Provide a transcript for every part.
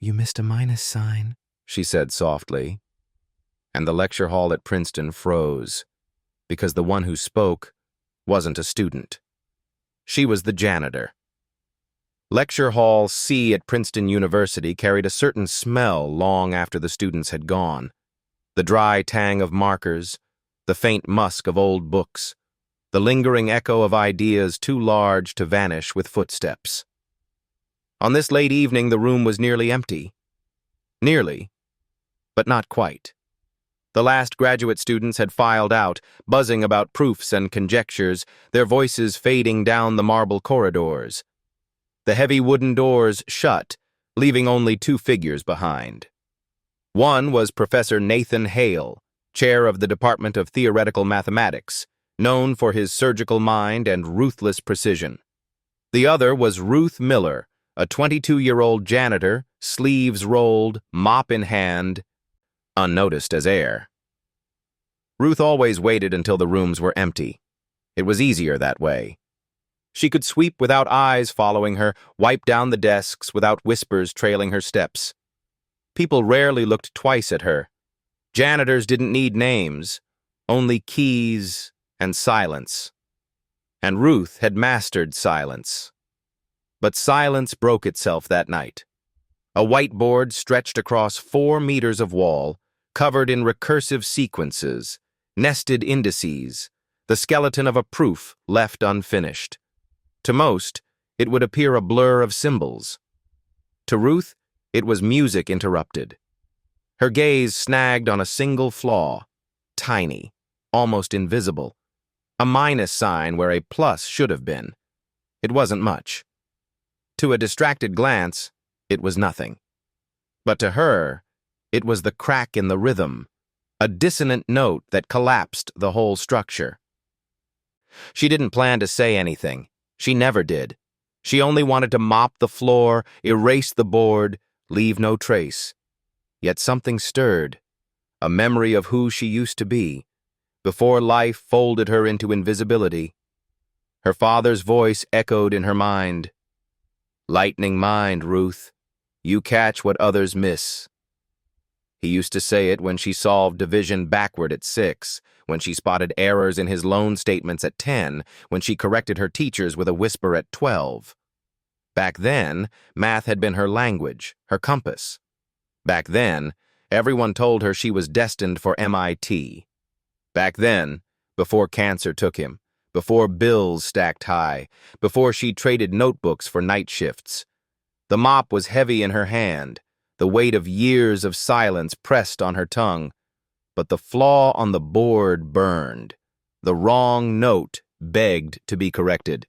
You missed a minus sign, she said softly. And the lecture hall at Princeton froze, because the one who spoke wasn't a student. She was the janitor. Lecture Hall C at Princeton University carried a certain smell long after the students had gone. The dry tang of markers, the faint musk of old books, the lingering echo of ideas too large to vanish with footsteps. On this late evening, the room was nearly empty. Nearly, but not quite. The last graduate students had filed out, buzzing about proofs and conjectures, their voices fading down the marble corridors. The heavy wooden doors shut, leaving only two figures behind. One was Professor Nathan Hale, chair of the Department of Theoretical Mathematics, known for his surgical mind and ruthless precision. The other was Ruth Miller, a 22-year-old janitor, sleeves rolled, mop in hand, unnoticed as air. Ruth always waited until the rooms were empty. It was easier that way. She could sweep without eyes following her, wipe down the desks without whispers trailing her steps. People rarely looked twice at her. Janitors didn't need names, only keys and silence. And Ruth had mastered silence. But silence broke itself that night. A whiteboard stretched across 4 meters of wall, covered in recursive sequences, nested indices, the skeleton of a proof left unfinished. To most, it would appear a blur of symbols. To Ruth, it was music interrupted. Her gaze snagged on a single flaw, tiny, almost invisible, a minus sign where a plus should have been. It wasn't much. To a distracted glance, it was nothing. But to her, it was the crack in the rhythm, a dissonant note that collapsed the whole structure. She didn't plan to say anything. She never did. She only wanted to mop the floor, erase the board, leave no trace. Yet something stirred, a memory of who she used to be, before life folded her into invisibility. Her father's voice echoed in her mind. "Lightning mind, Ruth. You catch what others miss." He used to say it when she solved division backward at 6, when she spotted errors in his loan statements at 10, when she corrected her teachers with a whisper at 12. Back then, math had been her language, her compass. Back then, everyone told her she was destined for MIT. Back then, before cancer took him, before bills stacked high, before she traded notebooks for night shifts. The mop was heavy in her hand, the weight of years of silence pressed on her tongue, but the flaw on the board burned. The wrong note begged to be corrected.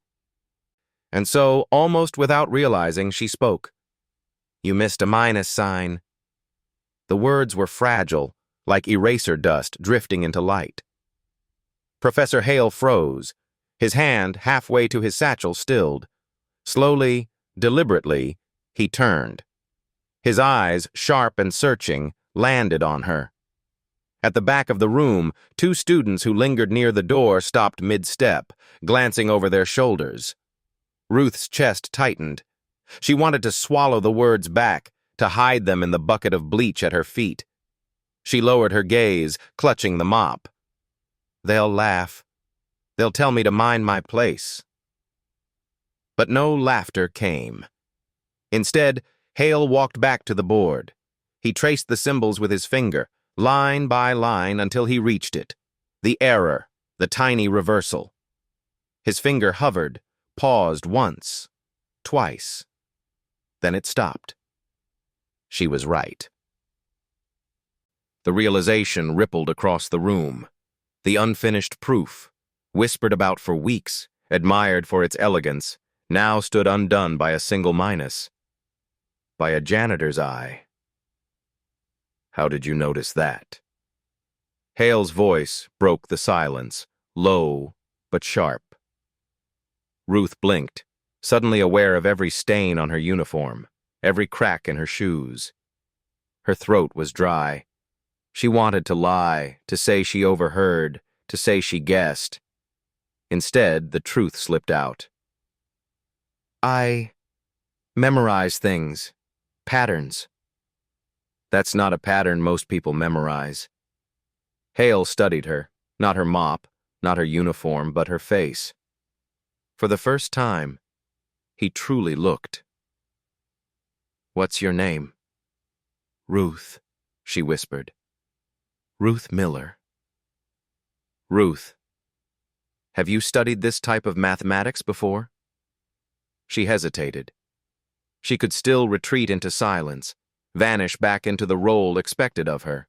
And so, almost without realizing, she spoke. "You missed a minus sign." The words were fragile, like eraser dust drifting into light. Professor Hale froze. His hand, halfway to his satchel, stilled. Slowly, deliberately, he turned. His eyes, sharp and searching, landed on her. At the back of the room, 2 students who lingered near the door stopped mid-step, glancing over their shoulders. Ruth's chest tightened. She wanted to swallow the words back, to hide them in the bucket of bleach at her feet. She lowered her gaze, clutching the mop. "They'll laugh. They'll tell me to mind my place." But no laughter came. Instead, Hale walked back to the board. He traced the symbols with his finger, line by line, until he reached it. The error, the tiny reversal. His finger hovered, paused once, twice. Then it stopped. She was right. The realization rippled across the room. The unfinished proof, whispered about for weeks, admired for its elegance, now stood undone by a single minus. By a janitor's eye. "How did you notice that?" Hale's voice broke the silence, low but sharp. Ruth blinked, suddenly aware of every stain on her uniform, every crack in her shoes. Her throat was dry. She wanted to lie, to say she overheard, to say she guessed. Instead, the truth slipped out. "I memorize things. Patterns." That's not a pattern most people memorize. Hale studied her, not her mop, not her uniform, but her face. For the first time, he truly looked. "What's your name?" "Ruth," she whispered. "Ruth Miller." "Ruth, have you studied this type of mathematics before?" She hesitated. She could still retreat into silence, vanish back into the role expected of her.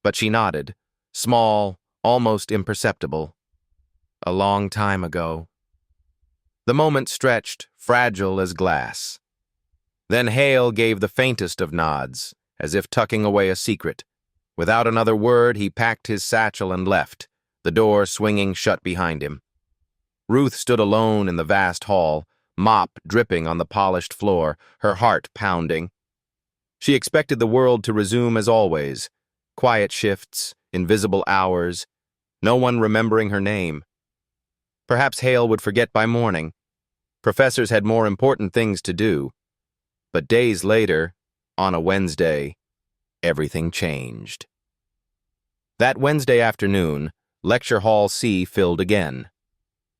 But she nodded, small, almost imperceptible. "A long time ago." The moment stretched, fragile as glass. Then Hale gave the faintest of nods, as if tucking away a secret. Without another word, he packed his satchel and left, the door swinging shut behind him. Ruth stood alone in the vast hall, mop dripping on the polished floor, her heart pounding. She expected the world to resume as always, quiet shifts, invisible hours, no one remembering her name. Perhaps Hale would forget by morning. Professors had more important things to do. But days later, on a Wednesday, everything changed. That Wednesday afternoon, Lecture Hall C filled again.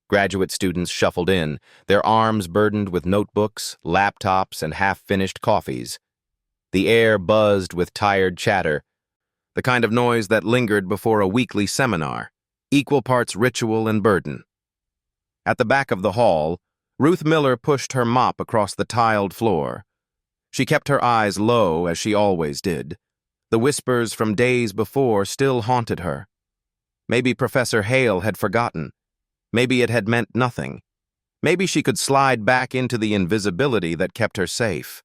Graduate students shuffled in, their arms burdened with notebooks, laptops, and half-finished coffees. The air buzzed with tired chatter, the kind of noise that lingered before a weekly seminar, equal parts ritual and burden. At the back of the hall, Ruth Miller pushed her mop across the tiled floor. She kept her eyes low, as she always did. The whispers from days before still haunted her. Maybe Professor Hale had forgotten. Maybe it had meant nothing. Maybe she could slide back into the invisibility that kept her safe.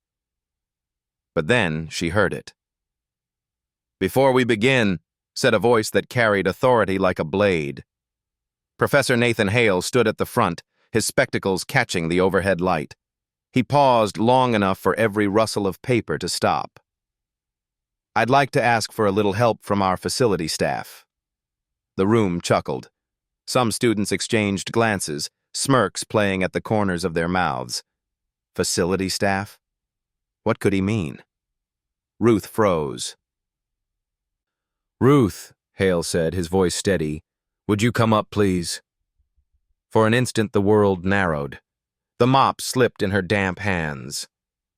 But then she heard it. "Before we begin," said a voice that carried authority like a blade. Professor Nathan Hale stood at the front, his spectacles catching the overhead light. He paused long enough for every rustle of paper to stop. "I'd like to ask for a little help from our facility staff." The room chuckled. Some students exchanged glances, smirks playing at the corners of their mouths. Facility staff? What could he mean? Ruth froze. "Ruth," Hale said, his voice steady, "would you come up, please?" For an instant the world narrowed. The mop slipped in her damp hands.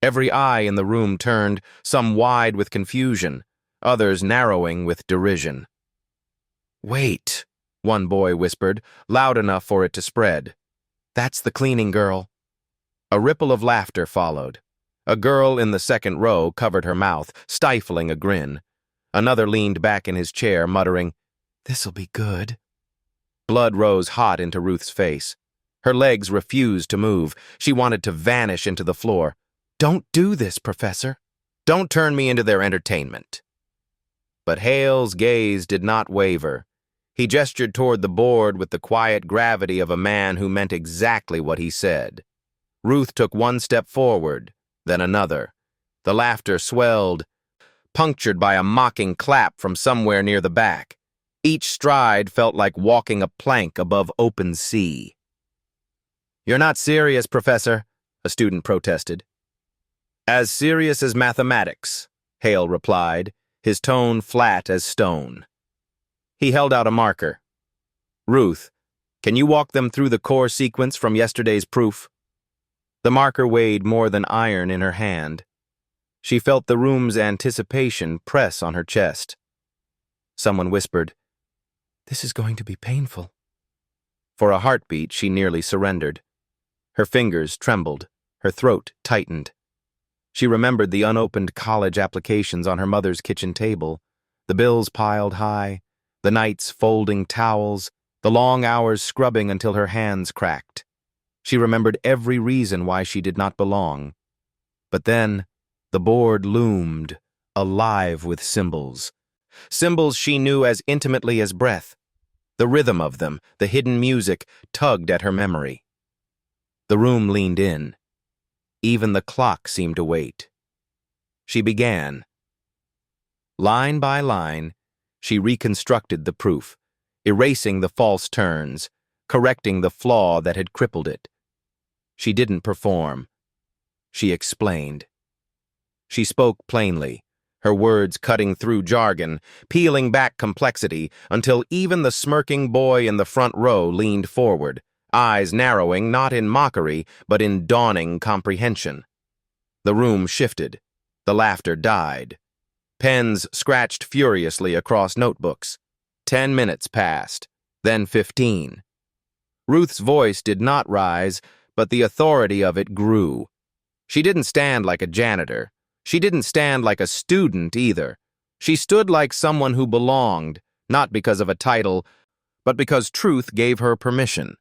Every eye in the room turned, some wide with confusion, others narrowing with derision. "Wait," one boy whispered, loud enough for it to spread. "That's the cleaning girl." A ripple of laughter followed. A girl in the second row covered her mouth, stifling a grin. Another leaned back in his chair, muttering, "This'll be good." Blood rose hot into Ruth's face. Her legs refused to move. She wanted to vanish into the floor. "Don't do this, Professor. Don't turn me into their entertainment." But Hale's gaze did not waver. He gestured toward the board with the quiet gravity of a man who meant exactly what he said. Ruth took one step forward, then another. The laughter swelled, punctured by a mocking clap from somewhere near the back. Each stride felt like walking a plank above open sea. "You're not serious, Professor," a student protested. "As serious as mathematics," Hale replied, his tone flat as stone. He held out a marker. "Ruth, can you walk them through the core sequence from yesterday's proof?" The marker weighed more than iron in her hand. She felt the room's anticipation press on her chest. Someone whispered, "This is going to be painful." For a heartbeat, she nearly surrendered. Her fingers trembled, her throat tightened. She remembered the unopened college applications on her mother's kitchen table, the bills piled high, the nights folding towels, the long hours scrubbing until her hands cracked. She remembered every reason why she did not belong. But then, the board loomed, alive with symbols. Symbols she knew as intimately as breath. The rhythm of them, the hidden music, tugged at her memory. The room leaned in. Even the clock seemed to wait. She began. Line by line, she reconstructed the proof, erasing the false turns, correcting the flaw that had crippled it. She didn't perform. She explained. She spoke plainly, her words cutting through jargon, peeling back complexity until even the smirking boy in the front row leaned forward, eyes narrowing not in mockery but in dawning comprehension. The room shifted. The laughter died. Pens scratched furiously across notebooks. 10 minutes passed, then 15. Ruth's voice did not rise, but the authority of it grew. She didn't stand like a janitor. She didn't stand like a student either. She stood like someone who belonged, not because of a title, but because truth gave her permission.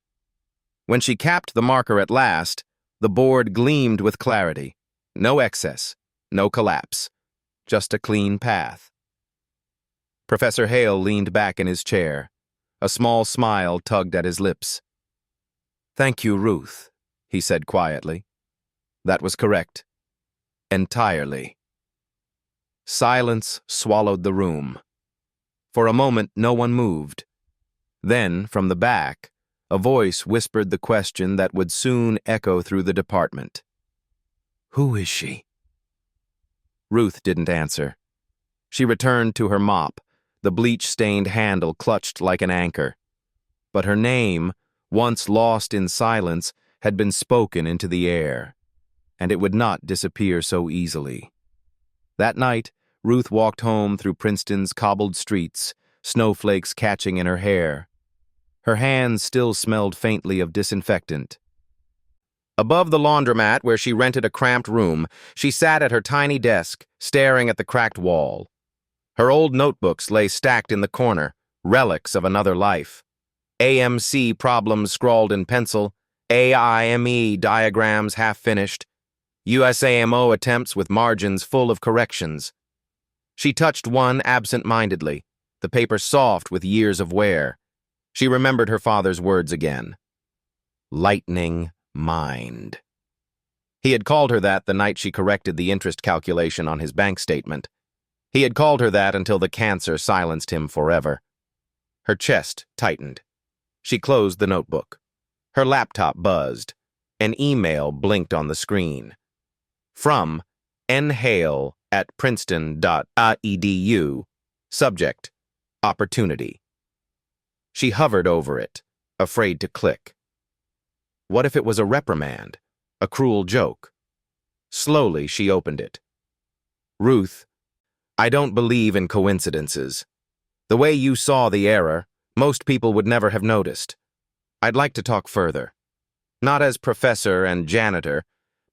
When she capped the marker at last, the board gleamed with clarity. No excess, no collapse, just a clean path. Professor Hale leaned back in his chair. A small smile tugged at his lips. "Thank you, Ruth," he said quietly. That was correct. Entirely. Silence swallowed the room. For a moment, no one moved. Then, from the back, a voice whispered the question that would soon echo through the department. "Who is she?" Ruth didn't answer. She returned to her mop, the bleach-stained handle clutched like an anchor. But her name, once lost in silence, had been spoken into the air, and it would not disappear so easily. That night, Ruth walked home through Princeton's cobbled streets, snowflakes catching in her hair. Her hands still smelled faintly of disinfectant. Above the laundromat where she rented a cramped room, she sat at her tiny desk, staring at the cracked wall. Her old notebooks lay stacked in the corner, relics of another life. AMC problems scrawled in pencil, AIME diagrams half-finished, USAMO attempts with margins full of corrections. She touched one absent-mindedly, the paper soft with years of wear. She remembered her father's words again. Lightning mind. He had called her that the night she corrected the interest calculation on his bank statement. He had called her that until the cancer silenced him forever. Her chest tightened. She closed the notebook. Her laptop buzzed. An email blinked on the screen. From nhale@princeton.edu. Subject: Opportunity. She hovered over it, afraid to click. What if it was a reprimand? A cruel joke? Slowly, she opened it. Ruth, I don't believe in coincidences. The way you saw the error, most people would never have noticed. I'd like to talk further. Not as professor and janitor,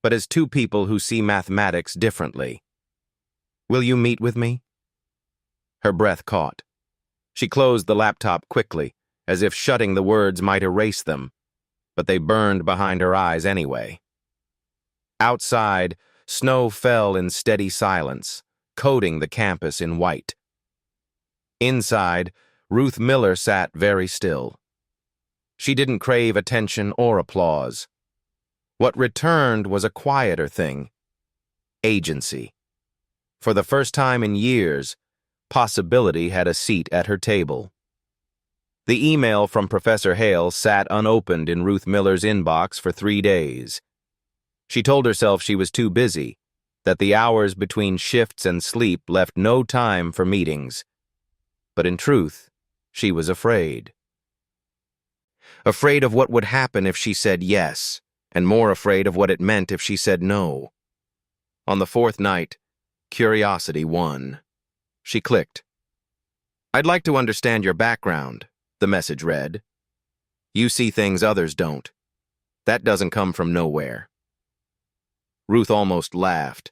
but as two people who see mathematics differently. Will you meet with me? Her breath caught. She closed the laptop quickly, as if shutting the words might erase them, but they burned behind her eyes anyway. Outside, snow fell in steady silence, coating the campus in white. Inside, Ruth Miller sat very still. She didn't crave attention or applause. What returned was a quieter thing: agency. For the first time in years, possibility had a seat at her table. The email from Professor Hale sat unopened in Ruth Miller's inbox for 3 days. She told herself she was too busy, that the hours between shifts and sleep left no time for meetings. But in truth, she was afraid. Afraid of what would happen if she said yes, and more afraid of what it meant if she said no. On the fourth night, curiosity won. She clicked. I'd like to understand your background, the message read. You see things others don't. That doesn't come from nowhere. Ruth almost laughed.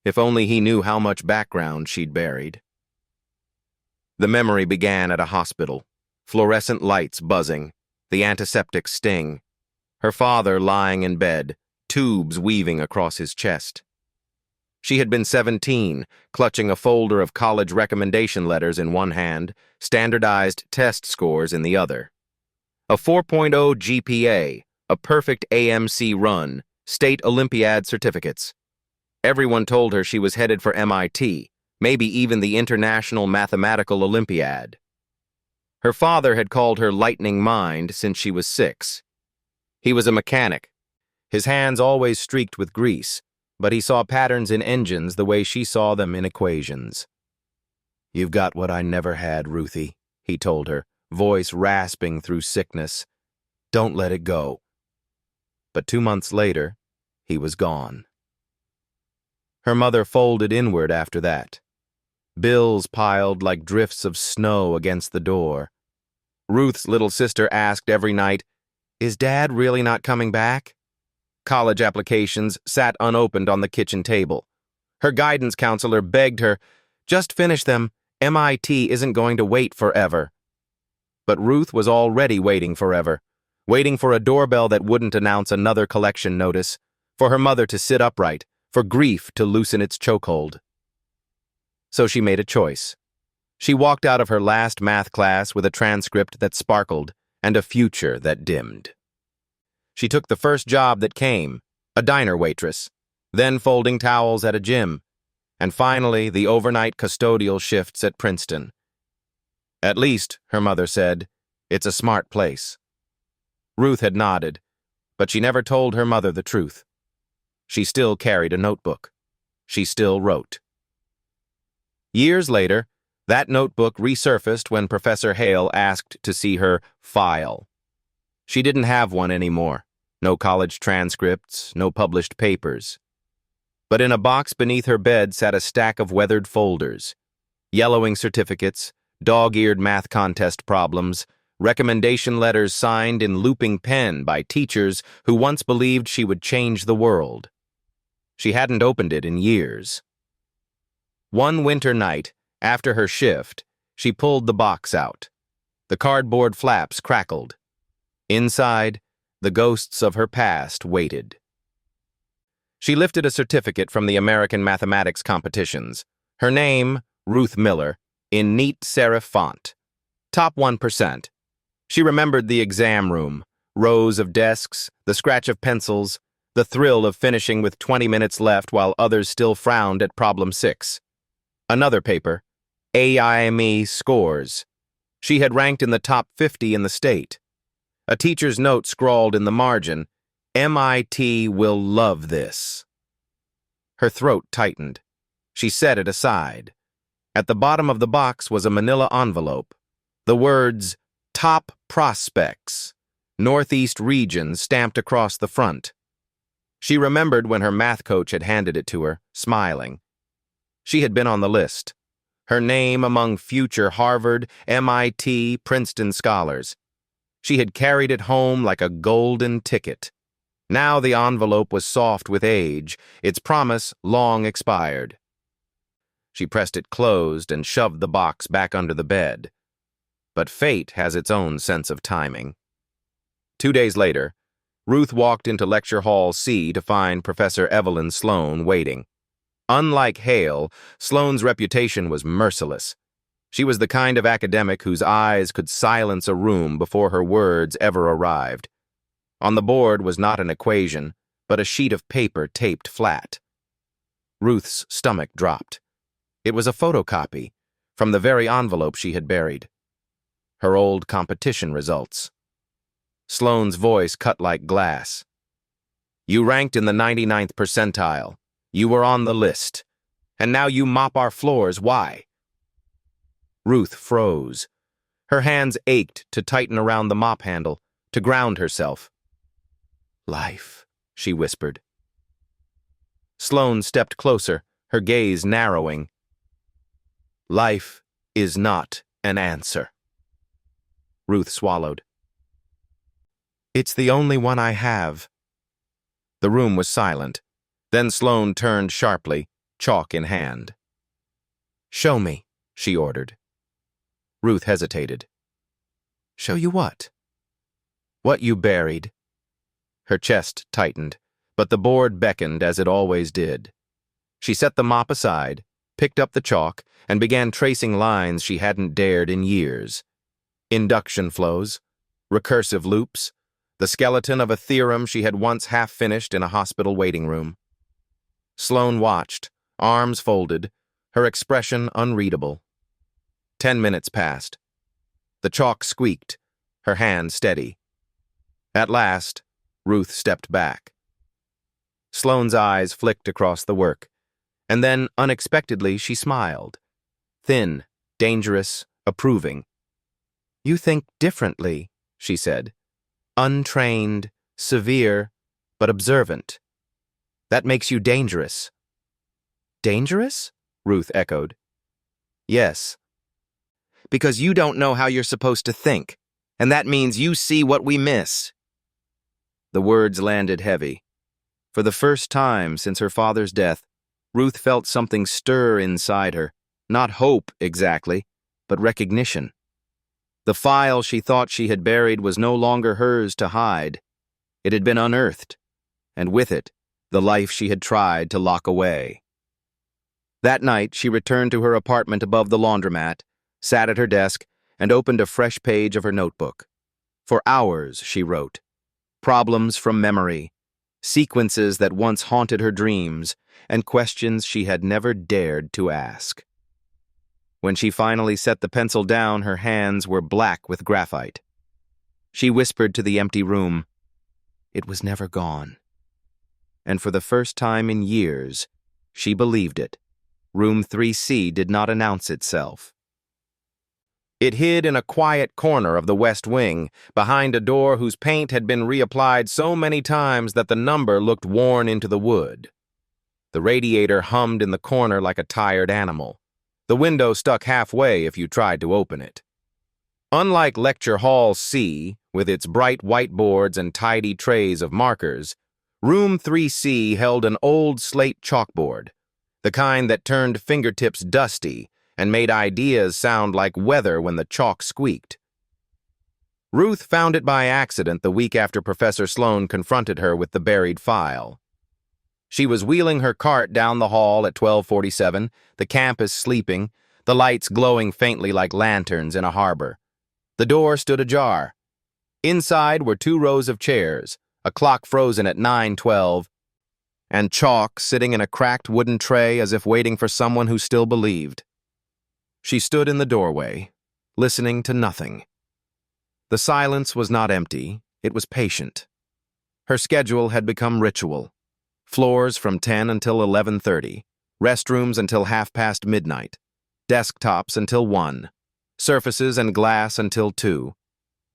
If only he knew how much background she'd buried. The memory began at a hospital, fluorescent lights buzzing, the antiseptic sting, her father lying in bed, tubes weaving across his chest. She had been 17, clutching a folder of college recommendation letters in one hand, standardized test scores in the other. A 4.0 GPA, a perfect AMC run, state Olympiad certificates. Everyone told her she was headed for MIT, maybe even the International Mathematical Olympiad. Her father had called her lightning mind since she was 6. He was a mechanic, his hands always streaked with grease, but he saw patterns in engines the way she saw them in equations. "You've got what I never had, Ruthie," he told her, voice rasping through sickness. "Don't let it go." But 2 months later, he was gone. Her mother folded inward after that. Bills piled like drifts of snow against the door. Ruth's little sister asked every night, "Is Dad really not coming back?" College applications sat unopened on the kitchen table. Her guidance counselor begged her, "Just finish them. MIT isn't going to wait forever." But Ruth was already waiting forever, waiting for a doorbell that wouldn't announce another collection notice, for her mother to sit upright, for grief to loosen its chokehold. So she made a choice. She walked out of her last math class with a transcript that sparkled and a future that dimmed. She took the first job that came, a diner waitress, then folding towels at a gym, and finally the overnight custodial shifts at Princeton. "At least," her mother said, "it's a smart place." Ruth had nodded, but she never told her mother the truth. She still carried a notebook. She still wrote. Years later, that notebook resurfaced when Professor Hale asked to see her file. She didn't have one anymore. No college transcripts, no published papers. But in a box beneath her bed sat a stack of weathered folders, yellowing certificates, dog-eared math contest problems, recommendation letters signed in looping pen by teachers who once believed she would change the world. She hadn't opened it in years. One winter night, after her shift, she pulled the box out. The cardboard flaps crackled. Inside, the ghosts of her past waited. She lifted a certificate from the American mathematics competitions. Her name, Ruth Miller, in neat serif font. Top 1%. She remembered the exam room, rows of desks, the scratch of pencils, the thrill of finishing with 20 minutes left while others still frowned at problem 6. Another paper, AIME scores. She had ranked in the top 50 in the state. A teacher's note scrawled in the margin, "MIT will love this." Her throat tightened. She set it aside. At the bottom of the box was a manila envelope. The words, "Top Prospects, Northeast Region" stamped across the front. She remembered when her math coach had handed it to her, smiling. She had been on the list. Her name among future Harvard, MIT, Princeton scholars. She had carried it home like a golden ticket. Now the envelope was soft with age, its promise long expired. She pressed it closed and shoved the box back under the bed. But fate has its own sense of timing. 2 days later, Ruth walked into Lecture Hall C to find Professor Evelyn Sloan waiting. Unlike Hale, Sloane's reputation was merciless. She was the kind of academic whose eyes could silence a room before her words ever arrived. On the board was not an equation, but a sheet of paper taped flat. Ruth's stomach dropped. It was a photocopy from the very envelope she had buried. Her old competition results. Sloane's voice cut like glass. "You ranked in the 99th percentile. You were on the list. And now you mop our floors. Why?" Ruth froze. Her hands ached to tighten around the mop handle, to ground herself. "Life," she whispered. Sloane stepped closer, her gaze narrowing. "Life is not an answer." Ruth swallowed. "It's the only one I have." The room was silent. Then Sloane turned sharply, chalk in hand. "Show me," she ordered. Ruth hesitated. "Show you what?" "What you buried." Her chest tightened, but the board beckoned as it always did. She set the mop aside, picked up the chalk, and began tracing lines she hadn't dared in years. Induction flows, recursive loops, the skeleton of a theorem she had once half-finished in a hospital waiting room. Sloane watched, arms folded, her expression unreadable. 10 minutes passed. The chalk squeaked, her hand steady. At last, Ruth stepped back. Sloane's eyes flicked across the work, and then, unexpectedly, she smiled. Thin, dangerous, approving. "You think differently," she said. "Untrained, severe, but observant. That makes you dangerous." "Dangerous?" Ruth echoed. "Yes. Because you don't know how you're supposed to think, and that means you see what we miss." The words landed heavy. For the first time since her father's death, Ruth felt something stir inside her, not hope exactly, but recognition. The file she thought she had buried was no longer hers to hide. It had been unearthed, and with it, the life she had tried to lock away. That night, she returned to her apartment above the laundromat, sat at her desk, and opened a fresh page of her notebook. For hours, she wrote. Problems from memory, sequences that once haunted her dreams, and questions she had never dared to ask. When she finally set the pencil down, her hands were black with graphite. She whispered to the empty room, "It was never gone." And for the first time in years, she believed it. Room 3C did not announce itself. It hid in a quiet corner of the West Wing, behind a door whose paint had been reapplied so many times that the number looked worn into the wood. The radiator hummed in the corner like a tired animal. The window stuck halfway if you tried to open it. Unlike Lecture Hall C, with its bright whiteboards and tidy trays of markers, Room 3C held an old slate chalkboard, the kind that turned fingertips dusty and made ideas sound like weather when the chalk squeaked. Ruth found it by accident the week after Professor Sloane confronted her with the buried file. She was wheeling her cart down the hall at 12:47, the campus sleeping, the lights glowing faintly like lanterns in a harbor. The door stood ajar. Inside were 2 rows of chairs, a clock frozen at 9:12, and chalk sitting in a cracked wooden tray as if waiting for someone who still believed. She stood in the doorway, listening to nothing. The silence was not empty, it was patient. Her schedule had become ritual. Floors from 10 until 11:30, restrooms until midnight, desktops until 1, surfaces and glass until 2.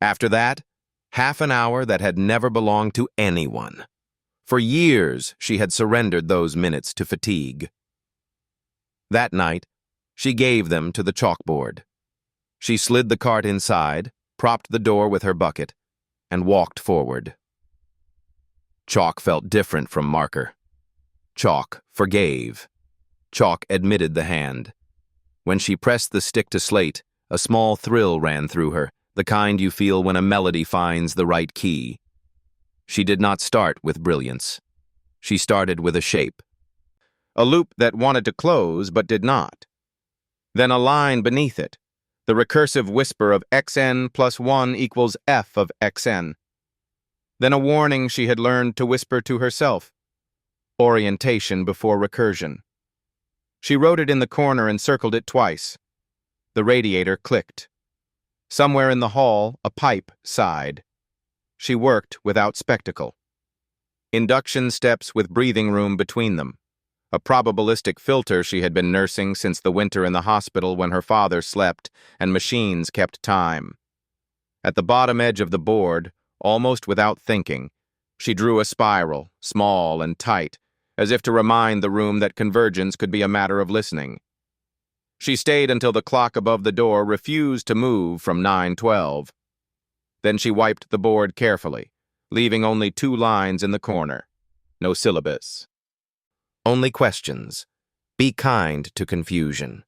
After that, half an hour that had never belonged to anyone. For years, she had surrendered those minutes to fatigue. That night, she gave them to the chalkboard. She slid the cart inside, propped the door with her bucket, and walked forward. Chalk felt different from marker. Chalk forgave. Chalk admitted the hand. When she pressed the stick to slate, a small thrill ran through her, the kind you feel when a melody finds the right key. She did not start with brilliance. She started with a shape. A loop that wanted to close but did not. Then a line beneath it, the recursive whisper of xn plus 1 equals f of xn. Then a warning she had learned to whisper to herself. Orientation before recursion. She wrote it in the corner and circled it twice. The radiator clicked. Somewhere in the hall, a pipe sighed. She worked without spectacle. Induction steps with breathing room between them. A probabilistic filter she had been nursing since the winter in the hospital when her father slept and machines kept time. At the bottom edge of the board, almost without thinking, she drew a spiral, small and tight, as if to remind the room that convergence could be a matter of listening. She stayed until the clock above the door refused to move from 9:12. Then she wiped the board carefully, leaving only 2 lines in the corner. No syllabus. Only questions. Be kind to confusion.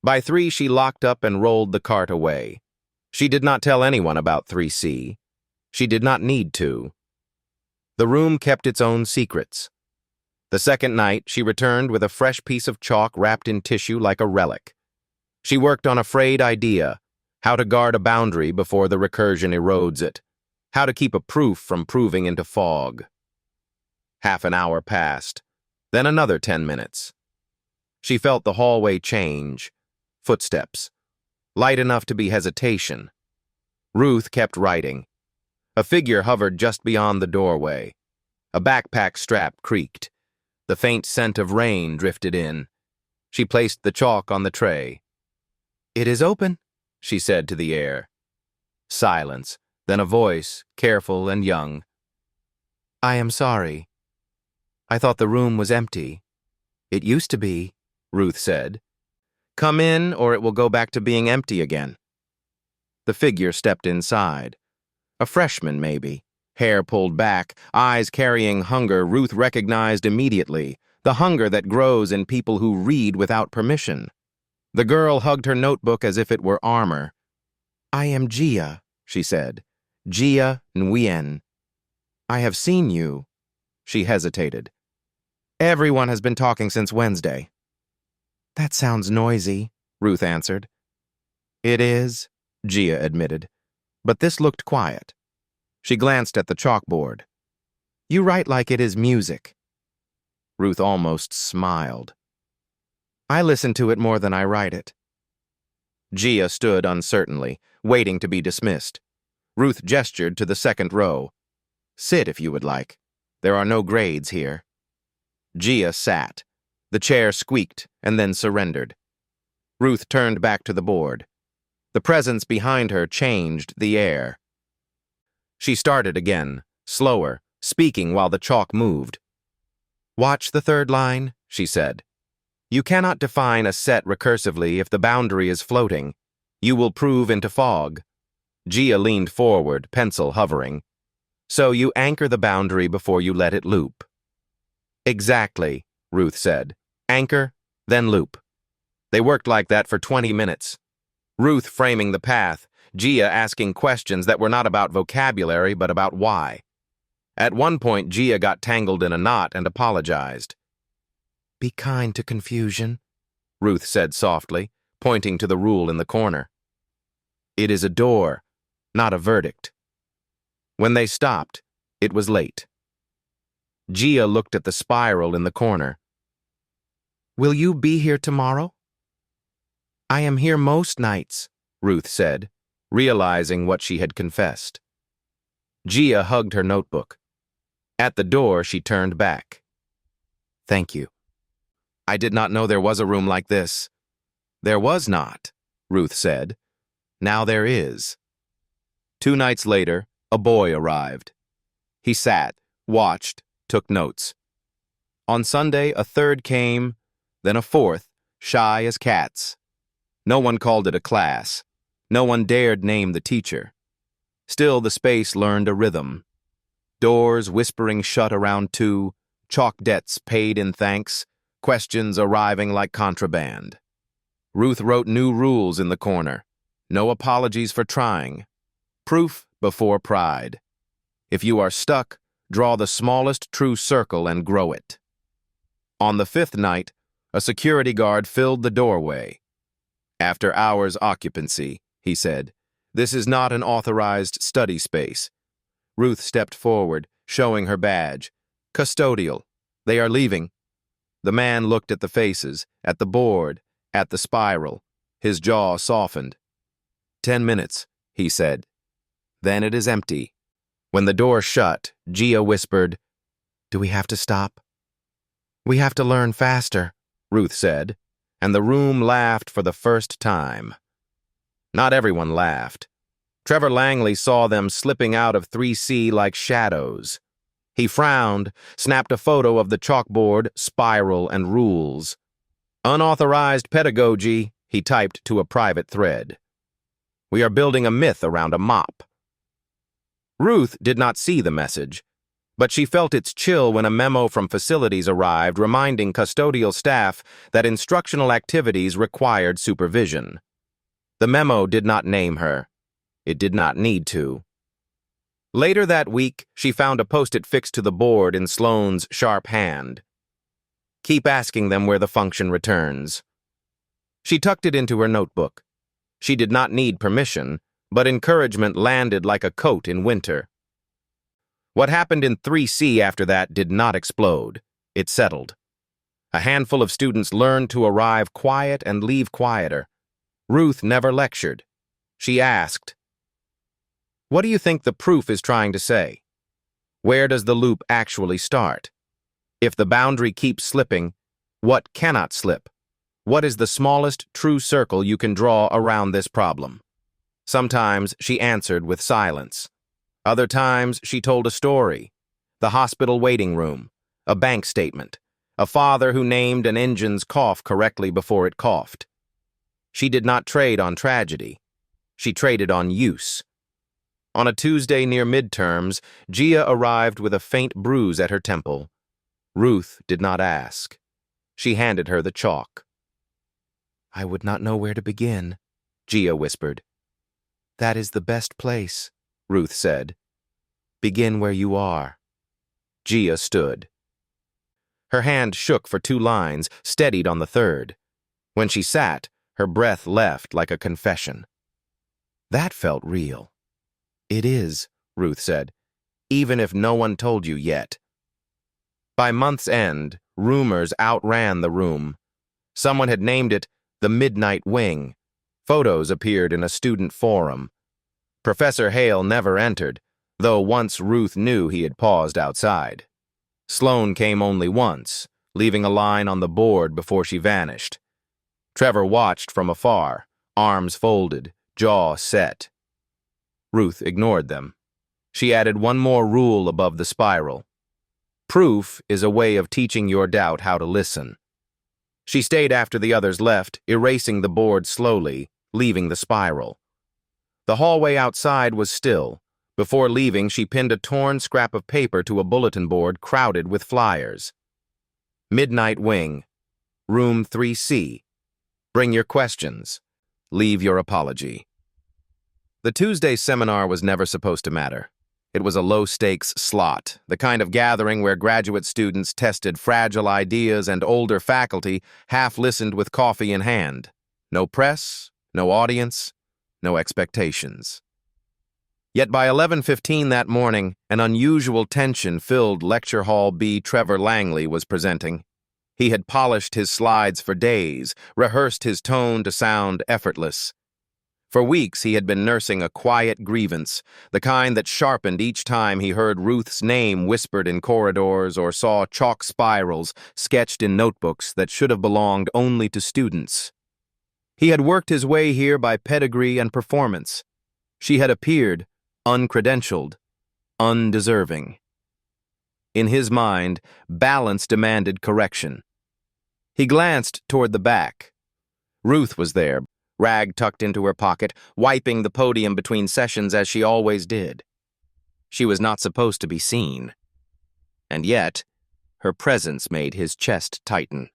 By 3, she locked up and rolled the cart away. She did not tell anyone about 3C. She did not need to. The room kept its own secrets. The second night, she returned with a fresh piece of chalk wrapped in tissue like a relic. She worked on a frayed idea, how to guard a boundary before the recursion erodes it, how to keep a proof from proving into fog. Half an hour passed, then another 10 minutes. She felt the hallway change, footsteps, light enough to be hesitation. Ruth kept writing. A figure hovered just beyond the doorway. A backpack strap creaked. The faint scent of rain drifted in. She placed the chalk on the tray. "It is open," she said to the air. Silence, then a voice, careful and young. "I am sorry. I thought the room was empty." "It used to be," Ruth said. "Come in, or it will go back to being empty again." The figure stepped inside. A freshman, maybe. Hair pulled back, eyes carrying hunger Ruth recognized immediately, the hunger that grows in people who read without permission. The girl hugged her notebook as if it were armor. "I am Gia," she said. "Gia Nguyen. I have seen you." She hesitated. "Everyone has been talking since Wednesday." "That sounds noisy," Ruth answered. "It is," Gia admitted, but this looked quiet. She glanced at the chalkboard. "You write like it is music." Ruth almost smiled. "I listen to it more than I write it." Gia stood uncertainly, waiting to be dismissed. Ruth gestured to the second row. "Sit if you would like. There are no grades here." Gia sat. The chair squeaked and then surrendered. Ruth turned back to the board. The presence behind her changed the air. She started again, slower, speaking while the chalk moved. "Watch the third line," she said. "You cannot define a set recursively if the boundary is floating. You will prove into fog." Gia leaned forward, pencil hovering. "So you anchor the boundary before you let it loop." "Exactly," Ruth said. "Anchor, then loop." They worked like that for 20 minutes. Ruth framing the path, Gia asking questions that were not about vocabulary but about why. At one point, Gia got tangled in a knot and apologized. "Be kind to confusion," Ruth said softly, pointing to the rule in the corner. "It is a door, not a verdict." When they stopped, it was late. Gia looked at the spiral in the corner. "Will you be here tomorrow?" "I am here most nights," Ruth said, realizing what she had confessed. Gia hugged her notebook. At the door, she turned back. "Thank you. I did not know there was a room like this." "There was not," Ruth said. "Now there is." 2 nights later, a boy arrived. He sat, watched, took notes. On Sunday, a third came, then a fourth, shy as cats. No one called it a class. No one dared name the teacher. Still, the space learned a rhythm. Doors whispering shut around 2, chalk debts paid in thanks, questions arriving like contraband. Ruth wrote new rules in the corner. No apologies for trying. Proof before pride. If you are stuck, draw the smallest true circle and grow it. On the 5th night, a security guard filled the doorway. "After hours occupancy," he said. "This is not an authorized study space." Ruth stepped forward, showing her badge. "Custodial. They are leaving." The man looked at the faces, at the board, at the spiral. His jaw softened. 10 minutes, he said. Then it is empty. When the door shut, Gia whispered, "Do we have to stop?" "We have to learn faster," Ruth said, and the room laughed for the first time. Not everyone laughed. Trevor Langley saw them slipping out of 3C like shadows. He frowned, snapped a photo of the chalkboard, spiral, and rules. "Unauthorized pedagogy," he typed to a private thread. "We are building a myth around a mop." Ruth did not see the message, but she felt its chill when a memo from facilities arrived reminding custodial staff that instructional activities required supervision. The memo did not name her. It did not need to. Later that week, she found a post-it fixed to the board in Sloane's sharp hand. "Keep asking them where the function returns." She tucked it into her notebook. She did not need permission, but encouragement landed like a coat in winter. What happened in 3C after that did not explode. It settled. A handful of students learned to arrive quiet and leave quieter. Ruth never lectured. She asked, "What do you think the proof is trying to say?" Where does the loop actually start? If the boundary keeps slipping, what cannot slip? What is the smallest true circle you can draw around this problem? Sometimes she answered with silence. Other times she told a story. The hospital waiting room, a bank statement, a father who named an engine's cough correctly before it coughed. She did not trade on tragedy. She traded on use. On a Tuesday near midterms, Gia arrived with a faint bruise at her temple. Ruth did not ask. She handed her the chalk. "I would not know where to begin," Gia whispered. "That is the best place," Ruth said. "Begin where you are." Gia stood. Her hand shook for 2 lines, steadied on the 3rd. When she sat, her breath left like a confession. That felt real. "It is," Ruth said, "even if no one told you yet." By month's end, rumors outran the room. Someone had named it the Midnight Wing. Photos appeared in a student forum. Professor Hale never entered, though once Ruth knew he had paused outside. Sloane came only once, leaving a line on the board before she vanished. Trevor watched from afar, arms folded, jaw set. Ruth ignored them. She added one more rule above the spiral. Proof is a way of teaching your doubt how to listen. She stayed after the others left, erasing the board slowly, leaving the spiral. The hallway outside was still. Before leaving, she pinned a torn scrap of paper to a bulletin board crowded with flyers. Midnight Wing, Room 3C. Bring your questions. Leave your apology. The Tuesday seminar was never supposed to matter. It was a low-stakes slot, the kind of gathering where graduate students tested fragile ideas and older faculty half-listened with coffee in hand. No press, no audience, no expectations. Yet by 11:15 that morning, an unusual tension filled Lecture Hall B. Trevor Langley was presenting. He had polished his slides for days, rehearsed his tone to sound effortless. For weeks he had been nursing a quiet grievance, the kind that sharpened each time he heard Ruth's name whispered in corridors or saw chalk spirals sketched in notebooks that should have belonged only to students. He had worked his way here by pedigree and performance. She had appeared uncredentialed, undeserving. In his mind, balance demanded correction. He glanced toward the back. Ruth was there, rag tucked into her pocket, wiping the podium between sessions as she always did. She was not supposed to be seen. And yet, her presence made his chest tighten.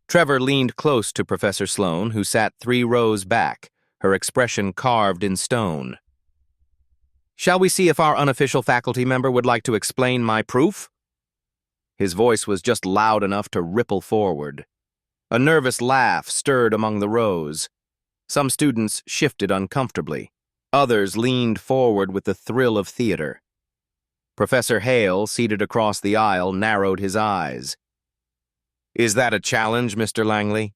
Trevor leaned close to Professor Sloane, who sat 3 rows back, her expression carved in stone. "Shall we see if our unofficial faculty member would like to explain my proof?" His voice was just loud enough to ripple forward. A nervous laugh stirred among the rows. Some students shifted uncomfortably. Others leaned forward with the thrill of theater. Professor Hale, seated across the aisle, narrowed his eyes. "Is that a challenge, Mr. Langley?"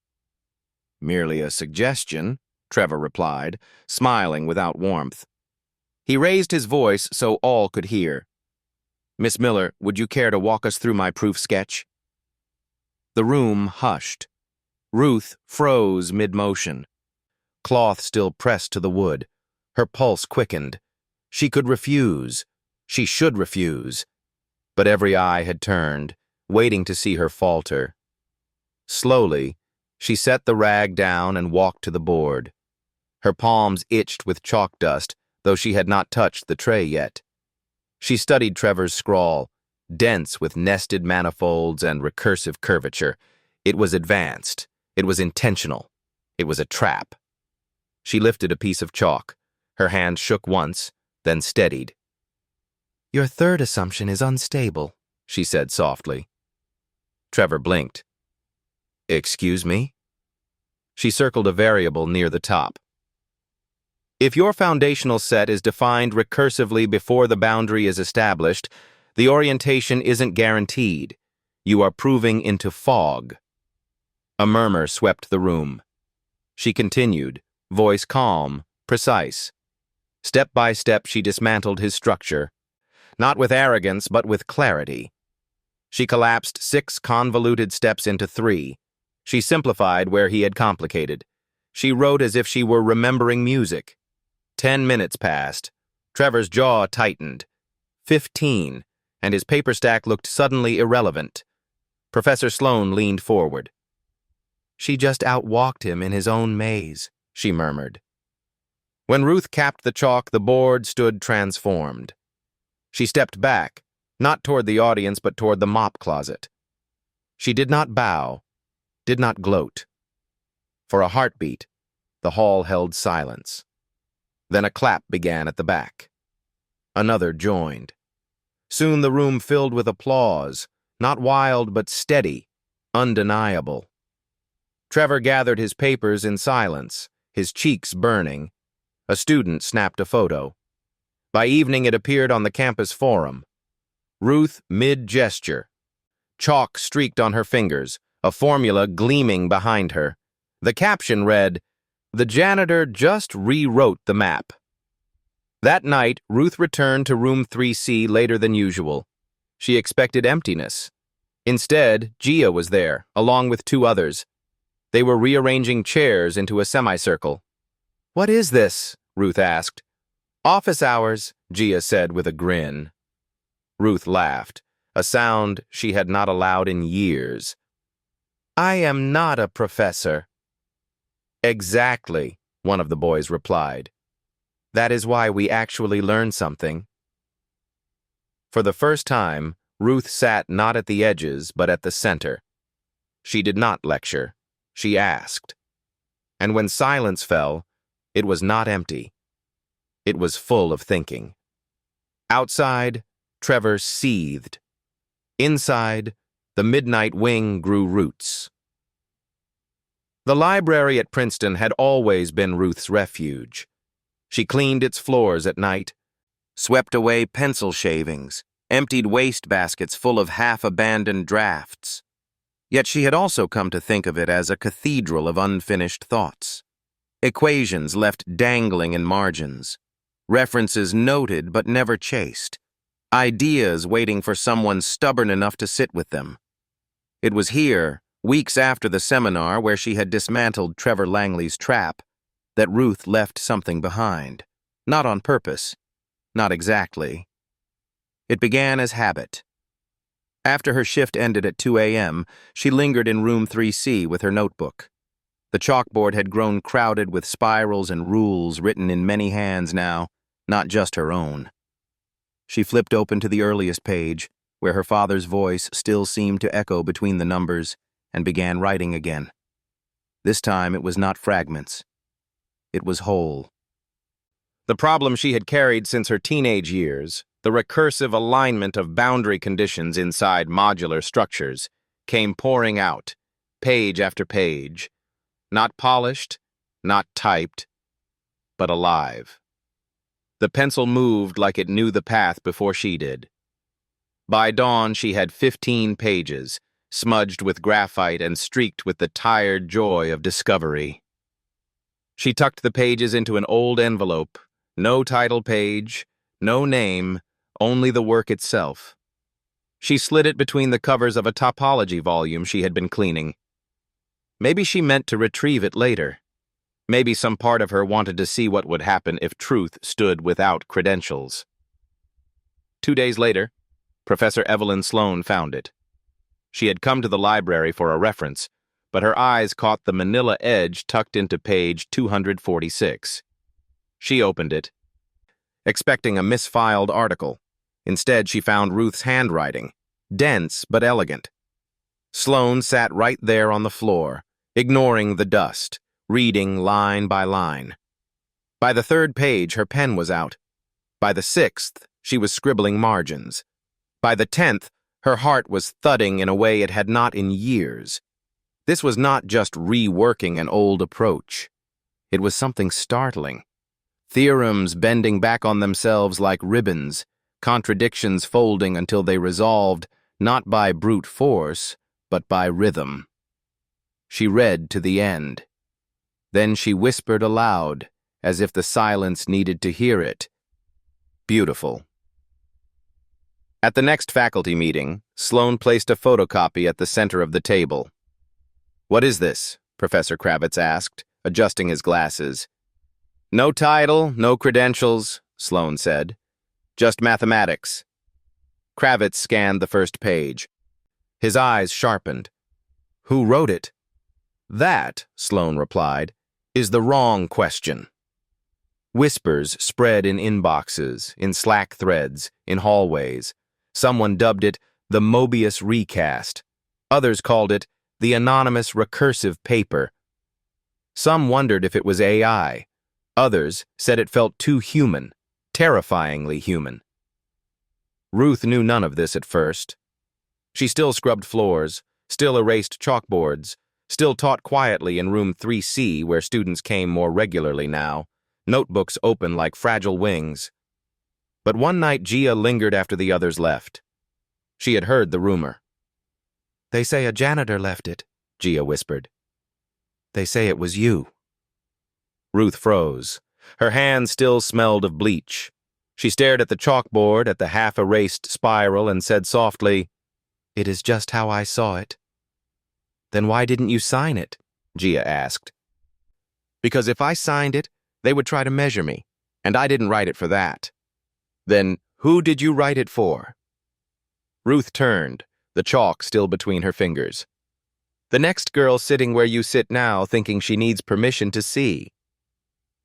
"Merely a suggestion," Trevor replied, smiling without warmth. He raised his voice so all could hear. "Miss Miller, would you care to walk us through my proof sketch?" The room hushed. Ruth froze mid-motion. Cloth still pressed to the wood. Her pulse quickened. She could refuse. She should refuse. But every eye had turned, waiting to see her falter. Slowly, she set the rag down and walked to the board. Her palms itched with chalk dust, though she had not touched the tray yet. She studied Trevor's scrawl, dense with nested manifolds and recursive curvature. It was advanced. It was intentional. It was a trap. She lifted a piece of chalk. Her hand shook once, then steadied. "Your 3rd assumption is unstable," she said softly. Trevor blinked. "Excuse me?" She circled a variable near the top. "If your foundational set is defined recursively before the boundary is established, the orientation isn't guaranteed. You are proving into fog." A murmur swept the room. She continued, voice calm, precise. Step by step she dismantled his structure. not with arrogance, but with clarity. She collapsed 6 convoluted steps into 3. She simplified where he had complicated. She wrote as if she were remembering music. 10 minutes passed. Trevor's jaw tightened. 15, and his paper stack looked suddenly irrelevant. Professor Sloane leaned forward. "She just outwalked him in his own maze," she murmured. When Ruth capped the chalk, the board stood transformed. She stepped back, not toward the audience, but toward the mop closet. She did not bow, did not gloat. For a heartbeat, the hall held silence. Then a clap began at the back. Another joined. Soon the room filled with applause, not wild but steady, undeniable. Trevor gathered his papers in silence, his cheeks burning. A student snapped a photo. By evening it appeared on the campus forum. Ruth mid-gesture. Chalk streaked on her fingers, a formula gleaming behind her. The caption read, "The janitor just rewrote the map." That night, Ruth returned to room 3C later than usual. She expected emptiness. Instead, Gia was there, along with 2 others. They were rearranging chairs into a semicircle. "What is this?" Ruth asked. "Office hours," Gia said with a grin. Ruth laughed, a sound she had not allowed in years. "I am not a professor." "Exactly," one of the boys replied. "That is why we actually learn something." For the first time, Ruth sat not at the edges, but at the center. She did not lecture. She asked. And when silence fell, it was not empty. It was full of thinking. Outside, Trevor seethed. Inside, the midnight wing grew roots. The library at Princeton had always been Ruth's refuge. She cleaned its floors at night, swept away pencil shavings, emptied wastebaskets full of half-abandoned drafts. Yet she had also come to think of it as a cathedral of unfinished thoughts. Equations left dangling in margins. References noted but never chased. Ideas waiting for someone stubborn enough to sit with them. It was here, weeks after the seminar where she had dismantled Trevor Langley's trap, that Ruth left something behind. Not on purpose. Not exactly. It began as habit. After her shift ended at 2 a.m., she lingered in room 3C with her notebook. The chalkboard had grown crowded with spirals and rules written in many hands now, not just her own. She flipped open to the earliest page, where her father's voice still seemed to echo between the numbers, and began writing again. This time it was not fragments. It was whole. The problem she had carried since her teenage years, the recursive alignment of boundary conditions inside modular structures, came pouring out, page after page. Not polished, not typed, but alive. The pencil moved like it knew the path before she did. By dawn, she had 15 pages, smudged with graphite and streaked with the tired joy of discovery. She tucked the pages into an old envelope. No title page, no name, only the work itself. She slid it between the covers of a topology volume she had been cleaning. Maybe she meant to retrieve it later. Maybe some part of her wanted to see what would happen if truth stood without credentials. 2 days later, Professor Evelyn Sloane found it. She had come to the library for a reference, but her eyes caught the manila edge tucked into page 246. She opened it, expecting a misfiled article. Instead, she found Ruth's handwriting, dense but elegant. Sloane sat right there on the floor, ignoring the dust, reading line by line. By the 3rd page, her pen was out. By the 6th, she was scribbling margins. By the 10th, her heart was thudding in a way it had not in years. This was not just reworking an old approach. It was something startling. Theorems bending back on themselves like ribbons, contradictions folding until they resolved not by brute force, but by rhythm. She read to the end. Then she whispered aloud, as if the silence needed to hear it. Beautiful. At the next faculty meeting, Sloane placed a photocopy at the center of the table. "What is this?" Professor Kravitz asked, adjusting his glasses. "No title, no credentials," Sloane said. "Just mathematics." Kravitz scanned the first page. His eyes sharpened. "Who wrote it?" "That," Sloane replied, "is the wrong question." Whispers spread in inboxes, in Slack threads, in hallways. Someone dubbed it the Mobius recast. Others called it the anonymous recursive paper. Some wondered if it was AI. Others said it felt too human, terrifyingly human. Ruth knew none of this at first. She still scrubbed floors, still erased chalkboards, still taught quietly in room 3C where students came more regularly now, notebooks open like fragile wings. But one night Gia lingered after the others left. She had heard the rumor. "They say a janitor left it," Gia whispered. "They say it was you." Ruth froze. Her hands still smelled of bleach. She stared at the chalkboard, at the half-erased spiral, and said softly, "It is just how I saw it." "Then why didn't you sign it?" Gia asked. "Because if I signed it, they would try to measure me, and I didn't write it for that." "Then who did you write it for?" Ruth turned, the chalk still between her fingers. "The next girl sitting where you sit now, thinking she needs permission to see."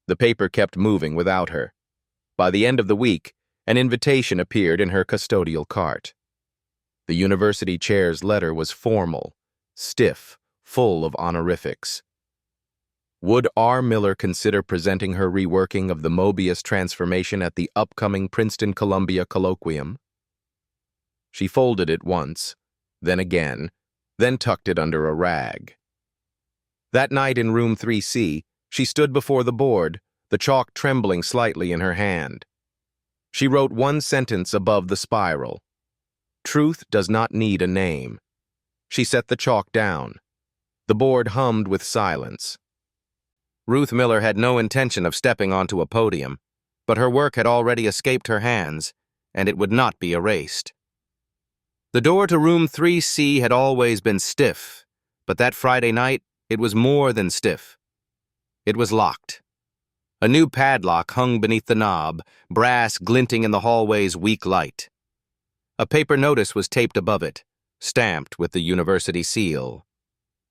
The paper kept moving without her. By the end of the week, an invitation appeared in her custodial cart. The university chair's letter was formal, stiff, full of honorifics. Would R. Miller consider presenting her reworking of the Mobius transformation at the upcoming Princeton-Columbia colloquium? She folded it once, then again, then tucked it under a rag. That night in room 3C, she stood before the board, the chalk trembling slightly in her hand. She wrote one sentence above the spiral. "Truth does not need a name." She set the chalk down. The board hummed with silence. Ruth Miller had no intention of stepping onto a podium, but her work had already escaped her hands, and it would not be erased. The door to room 3C had always been stiff, but that Friday night it was more than stiff. It was locked. A new padlock hung beneath the knob, brass glinting in the hallway's weak light. A paper notice was taped above it, stamped with the university seal.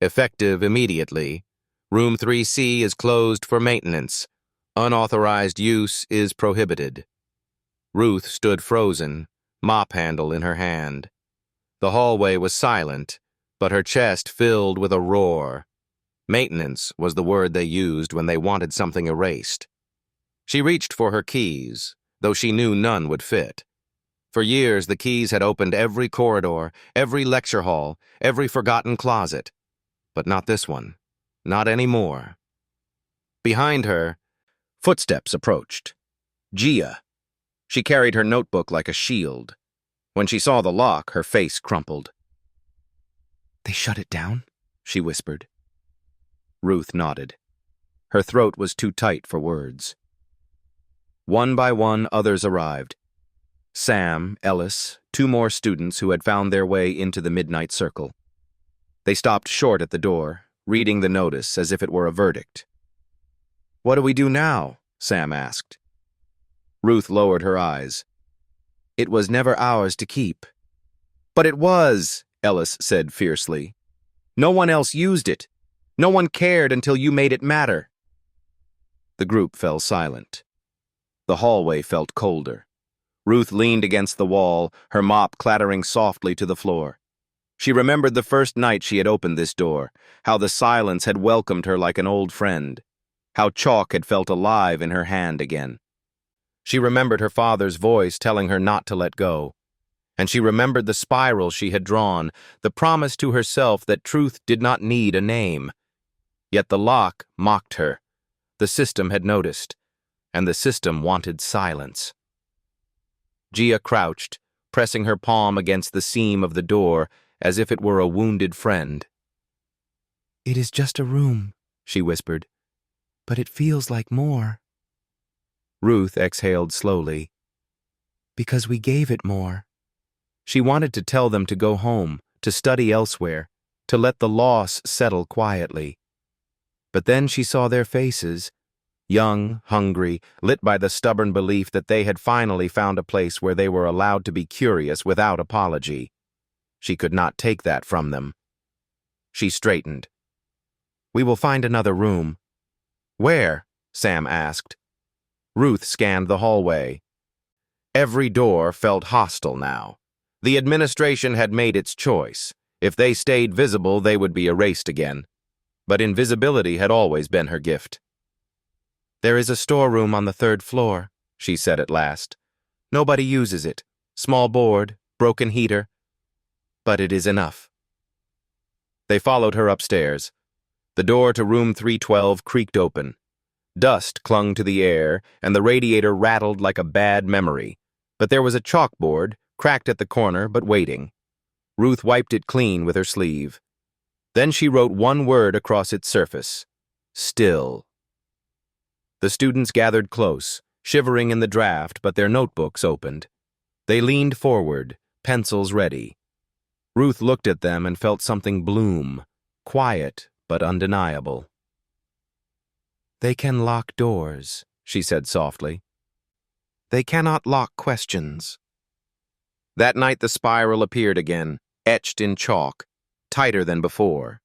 Effective immediately. Room 3C is closed for maintenance. Unauthorized use is prohibited. Ruth stood frozen, mop handle in her hand. The hallway was silent, but her chest filled with a roar. Maintenance was the word they used when they wanted something erased. She reached for her keys, though she knew none would fit. For years, the keys had opened every corridor, every lecture hall, every forgotten closet. But not this one. Not anymore. Behind her, footsteps approached. Gia. She carried her notebook like a shield. When she saw the lock, her face crumpled. "They shut it down?" she whispered. Ruth nodded. Her throat was too tight for words. One by one, others arrived. Sam, Ellis, 2 more students who had found their way into the midnight circle. They stopped short at the door, reading the notice as if it were a verdict. "What do we do now?" Sam asked. Ruth lowered her eyes. "It was never ours to keep." "But it was," Ellis said fiercely. "No one else used it. No one cared until you made it matter." The group fell silent. The hallway felt colder. Ruth leaned against the wall, her mop clattering softly to the floor. She remembered the first night she had opened this door, how the silence had welcomed her like an old friend, how chalk had felt alive in her hand again. She remembered her father's voice telling her not to let go, and she remembered the spiral she had drawn, the promise to herself that truth did not need a name. Yet the lock mocked her. The system had noticed, and the system wanted silence. Gia crouched, pressing her palm against the seam of the door as if it were a wounded friend. "It is just a room," she whispered, "but it feels like more." Ruth exhaled slowly. "Because we gave it more." She wanted to tell them to go home, to study elsewhere, to let the loss settle quietly. But then she saw their faces, young, hungry, lit by the stubborn belief that they had finally found a place where they were allowed to be curious without apology. She could not take that from them. She straightened. "We will find another room." "Where?" Sam asked. Ruth scanned the hallway. Every door felt hostile now. The administration had made its choice. If they stayed visible, they would be erased again. But invisibility had always been her gift. "There is a storeroom on the 3rd floor," she said at last. "Nobody uses it. Small board, broken heater. But it is enough." They followed her upstairs. The door to room 312 creaked open. Dust clung to the air, and the radiator rattled like a bad memory. But there was a chalkboard, cracked at the corner but waiting. Ruth wiped it clean with her sleeve. Then she wrote one word across its surface: "Still." The students gathered close, shivering in the draft, but their notebooks opened. They leaned forward, pencils ready. Ruth looked at them and felt something bloom, quiet but undeniable. "They can lock doors," she said softly. "They cannot lock questions." That night the spiral appeared again, etched in chalk, tighter than before.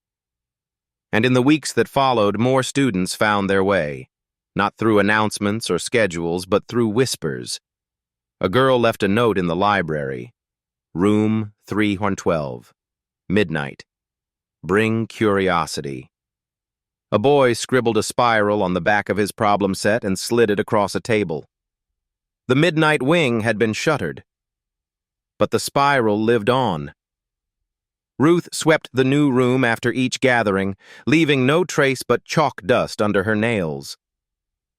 And in the weeks that followed, more students found their way, not through announcements or schedules, but through whispers. A girl left a note in the library. "Room 312. Midnight. Bring curiosity." A boy scribbled a spiral on the back of his problem set and slid it across a table. The midnight wing had been shuttered, but the spiral lived on. Ruth swept the new room after each gathering, leaving no trace but chalk dust under her nails.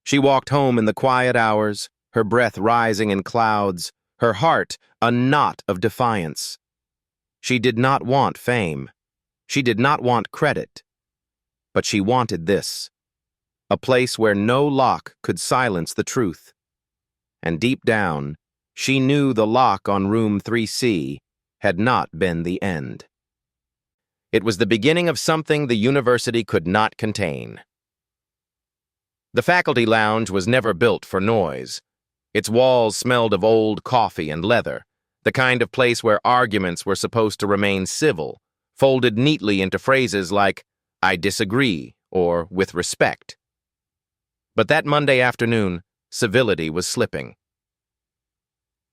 She walked home in the quiet hours, her breath rising in clouds, her heart a knot of defiance. She did not want fame. She did not want credit. But she wanted this: a place where no lock could silence the truth. And deep down, she knew the lock on room 3C had not been the end. It was the beginning of something the university could not contain. The faculty lounge was never built for noise. Its walls smelled of old coffee and leather, the kind of place where arguments were supposed to remain civil, folded neatly into phrases like, "I disagree," or "with respect." But that Monday afternoon, civility was slipping.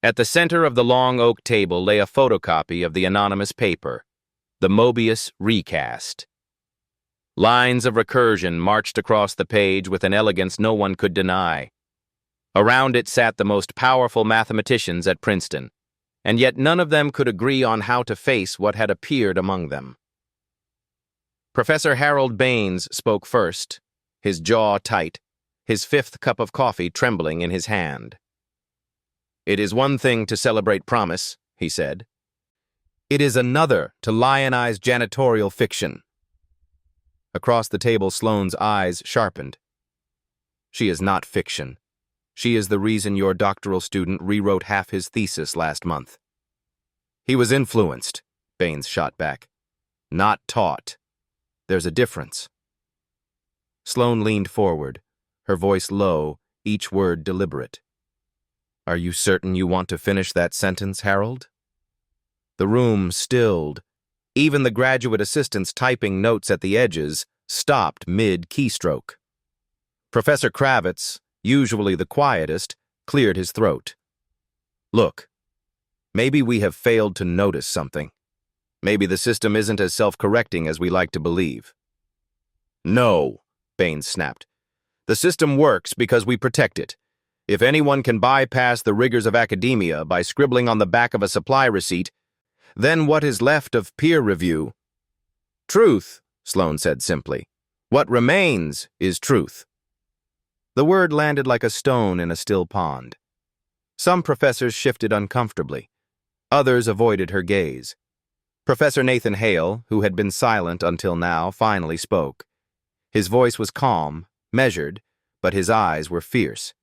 At the center of the long oak table lay a photocopy of the anonymous paper, the Mobius recast. Lines of recursion marched across the page with an elegance no one could deny. Around it sat the most powerful mathematicians at Princeton, and yet none of them could agree on how to face what had appeared among them. Professor Harold Baines spoke first, his jaw tight, his 5th cup of coffee trembling in his hand. "It is one thing to celebrate promise," he said. "It is another to lionize janitorial fiction." Across the table, Sloane's eyes sharpened. "She is not fiction. She is the reason your doctoral student rewrote half his thesis last month." "He was influenced," Baines shot back. "Not taught. There's a difference." Sloane leaned forward, her voice low, each word deliberate. "Are you certain you want to finish that sentence, Harold?" The room stilled. Even the graduate assistants typing notes at the edges stopped mid-keystroke. Professor Kravitz, usually the quietest, cleared his throat. "Look, maybe we have failed to notice something. Maybe the system isn't as self-correcting as we like to believe." "No," Baines snapped. "The system works because we protect it. If anyone can bypass the rigors of academia by scribbling on the back of a supply receipt, then what is left of peer review?" "Truth," Sloane said simply. "What remains is truth." The word landed like a stone in a still pond. Some professors shifted uncomfortably. Others avoided her gaze. Professor Nathan Hale, who had been silent until now, finally spoke. His voice was calm, measured, but his eyes were fierce.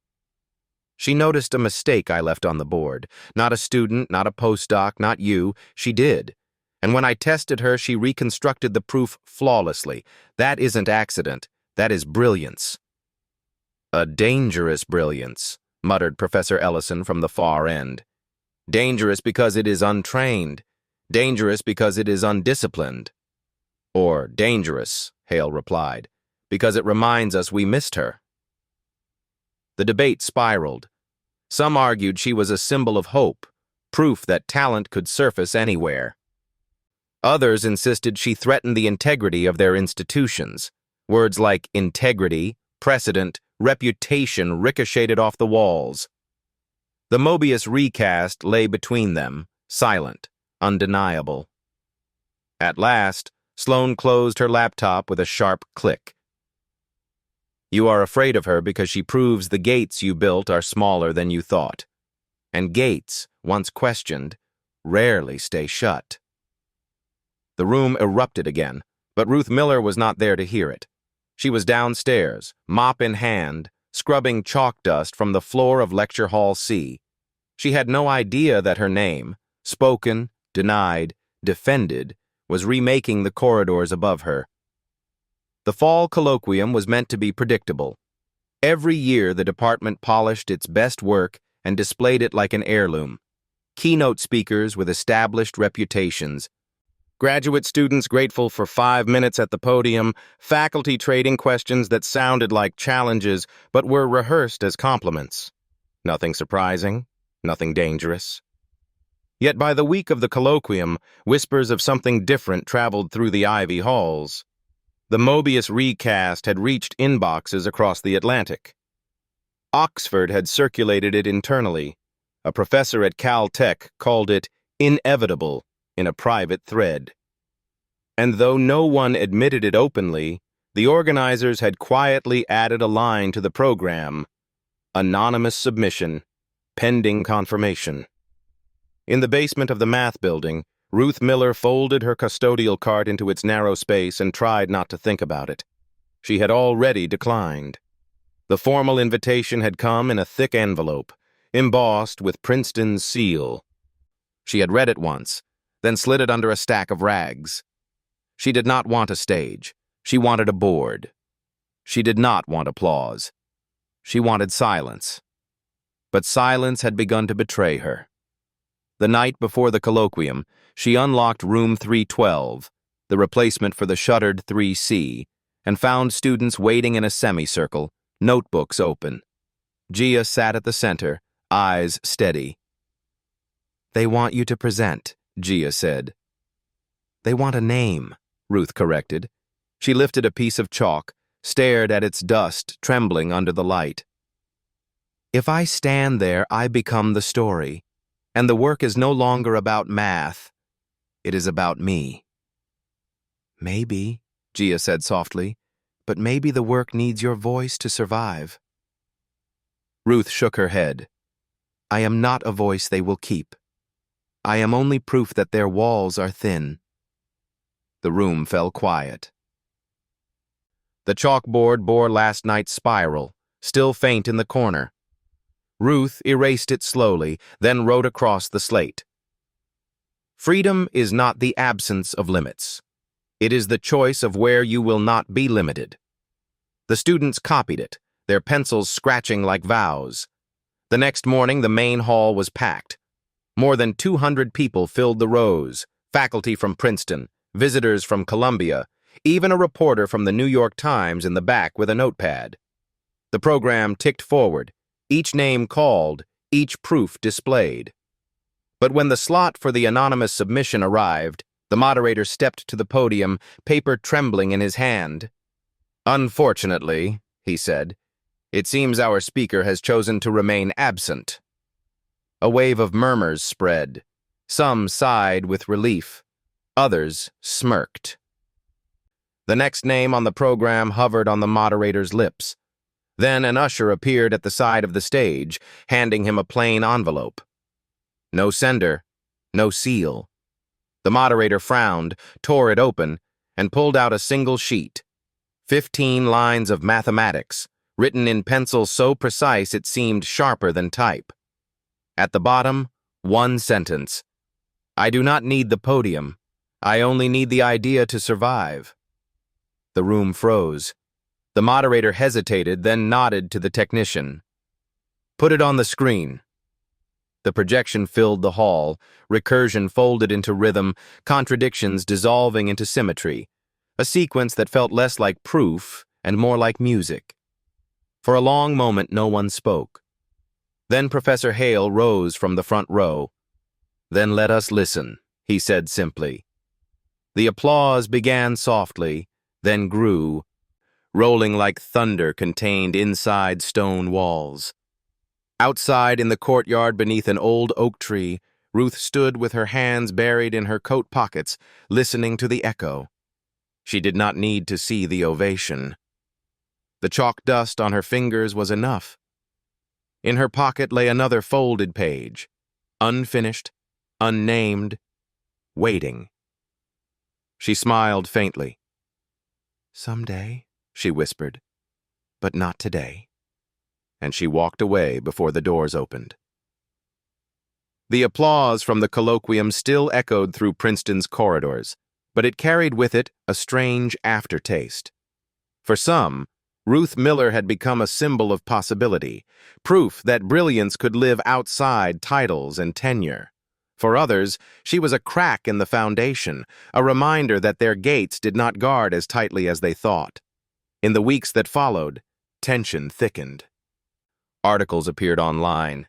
She noticed a mistake I left on the board. Not a student, not a postdoc, not you. She did. And when I tested her, she reconstructed the proof flawlessly. That isn't accident. That is brilliance. A dangerous brilliance, muttered Professor Ellison from the far end. Dangerous because it is untrained. Dangerous because it is undisciplined. Or dangerous, Hale replied, because it reminds us we missed her. The debate spiraled. Some argued she was a symbol of hope, proof that talent could surface anywhere. Others insisted she threatened the integrity of their institutions. Words like integrity, precedent, reputation ricocheted off the walls. The Mobius recast lay between them, silent, undeniable. At last, Sloane closed her laptop with a sharp click. You are afraid of her because she proves the gates you built are smaller than you thought. And gates, once questioned, rarely stay shut. The room erupted again, but Ruth Miller was not there to hear it. She was downstairs, mop in hand, scrubbing chalk dust from the floor of Lecture Hall C. She had no idea that her name, spoken, denied, defended, was remaking the corridors above her. The fall colloquium was meant to be predictable. Every year the department polished its best work and displayed it like an heirloom. Keynote speakers with established reputations, graduate students grateful for 5 minutes at the podium, faculty trading questions that sounded like challenges but were rehearsed as compliments. Nothing surprising, nothing dangerous. Yet by the week of the colloquium, whispers of something different traveled through the Ivy halls. The Mobius recast had reached inboxes across the Atlantic. Oxford had circulated it internally. A professor at Caltech called it inevitable in a private thread. And though no one admitted it openly, the organizers had quietly added a line to the program: anonymous submission, pending confirmation. In the basement of the math building, Ruth Miller folded her custodial cart into its narrow space and tried not to think about it. She had already declined. The formal invitation had come in a thick envelope, embossed with Princeton's seal. She had read it once, then slid it under a stack of rags. She did not want a stage. She wanted a board. She did not want applause. She wanted silence. But silence had begun to betray her. The night before the colloquium, she unlocked room 312, the replacement for the shuttered 3C, and found students waiting in a semicircle, notebooks open. Gia sat at the center, eyes steady. They want you to present, Gia said. They want a name, Ruth corrected. She lifted a piece of chalk, stared at its dust trembling under the light. If I stand there, I become the story, and the work is no longer about math. It is about me. Maybe, Gia said softly, but maybe the work needs your voice to survive. Ruth shook her head. I am not a voice they will keep. I am only proof that their walls are thin. The room fell quiet. The chalkboard bore last night's spiral, still faint in the corner. Ruth erased it slowly, then wrote across the slate. Freedom is not the absence of limits. It is the choice of where you will not be limited. The students copied it, their pencils scratching like vows. The next morning, the main hall was packed. More than 200 people filled the rows, faculty from Princeton, visitors from Columbia, even a reporter from the New York Times in the back with a notepad. The program ticked forward, each name called, each proof displayed. But when the slot for the anonymous submission arrived, the moderator stepped to the podium, paper trembling in his hand. Unfortunately, he said, it seems our speaker has chosen to remain absent. A wave of murmurs spread. Some sighed with relief. Others smirked. The next name on the program hovered on the moderator's lips. Then an usher appeared at the side of the stage, handing him a plain envelope. No sender, no seal. The moderator frowned, tore it open, and pulled out a single sheet. 15 lines of mathematics, written in pencil so precise it seemed sharper than type. At the bottom, one sentence. I do not need the podium. I only need the idea to survive. The room froze. The moderator hesitated, then nodded to the technician. Put it on the screen. The projection filled the hall, recursion folded into rhythm, contradictions dissolving into symmetry, a sequence that felt less like proof and more like music. For a long moment, no one spoke. Then Professor Hale rose from the front row. Then let us listen, he said simply. The applause began softly, then grew, rolling like thunder contained inside stone walls. Outside in the courtyard beneath an old oak tree, Ruth stood with her hands buried in her coat pockets, listening to the echo. She did not need to see the ovation. The chalk dust on her fingers was enough. In her pocket lay another folded page, unfinished, unnamed, waiting. She smiled faintly. Someday, she whispered, but not today. And she walked away before the doors opened. The applause from the colloquium still echoed through Princeton's corridors, but it carried with it a strange aftertaste. For some, Ruth Miller had become a symbol of possibility, proof that brilliance could live outside titles and tenure. For others, she was a crack in the foundation, a reminder that their gates did not guard as tightly as they thought. In the weeks that followed, tension thickened. Articles appeared online.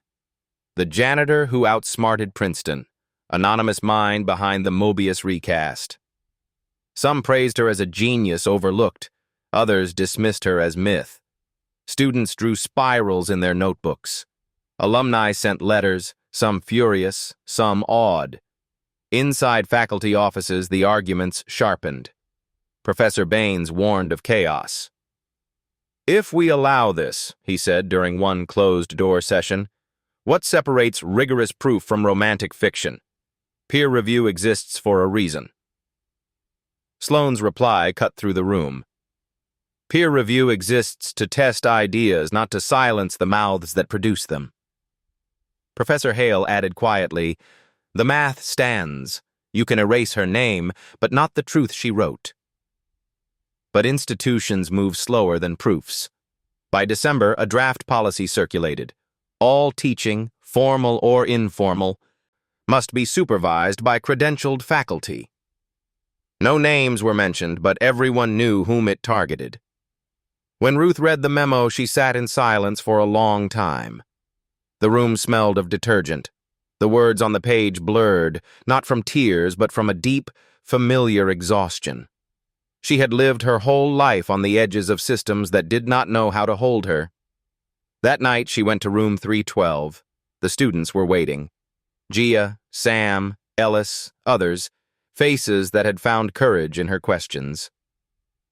The Janitor Who Outsmarted Princeton, anonymous mind behind the Mobius recast. Some praised her as a genius overlooked, others dismissed her as myth. Students drew spirals in their notebooks. Alumni sent letters, some furious, some awed. Inside faculty offices, the arguments sharpened. Professor Baines warned of chaos. If we allow this, he said during one closed-door session, what separates rigorous proof from romantic fiction? Peer review exists for a reason. Sloane's reply cut through the room. Peer review exists to test ideas, not to silence the mouths that produce them. Professor Hale added quietly, the math stands. You can erase her name, but not the truth she wrote. But institutions move slower than proofs. By December, a draft policy circulated. All teaching, formal or informal, must be supervised by credentialed faculty. No names were mentioned, but everyone knew whom it targeted. When Ruth read the memo, she sat in silence for a long time. The room smelled of detergent. The words on the page blurred, not from tears, but from a deep, familiar exhaustion. She had lived her whole life on the edges of systems that did not know how to hold her. That night, she went to room 312. The students were waiting. Gia, Sam, Ellis, others, faces that had found courage in her questions.